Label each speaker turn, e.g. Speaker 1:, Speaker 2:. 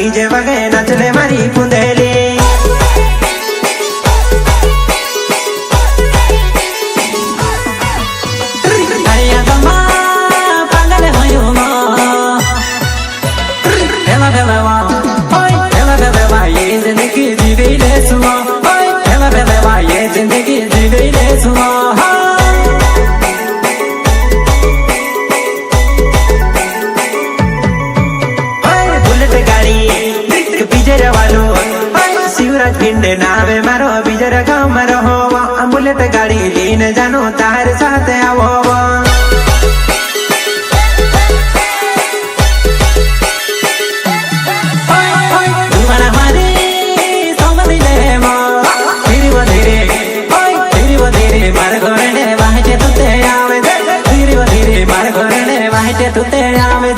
Speaker 1: DJ वगे नचले मारी पुंदेली जिंदगी जी गई ले सुना बुलेट गाड़ी बीजर वालो शिवराज पिंड नावे मारो बीजर गाँव में रहो बुलेट गाड़ी लीन जानो तार साथ आवो मार घरे वाहे तुते आवे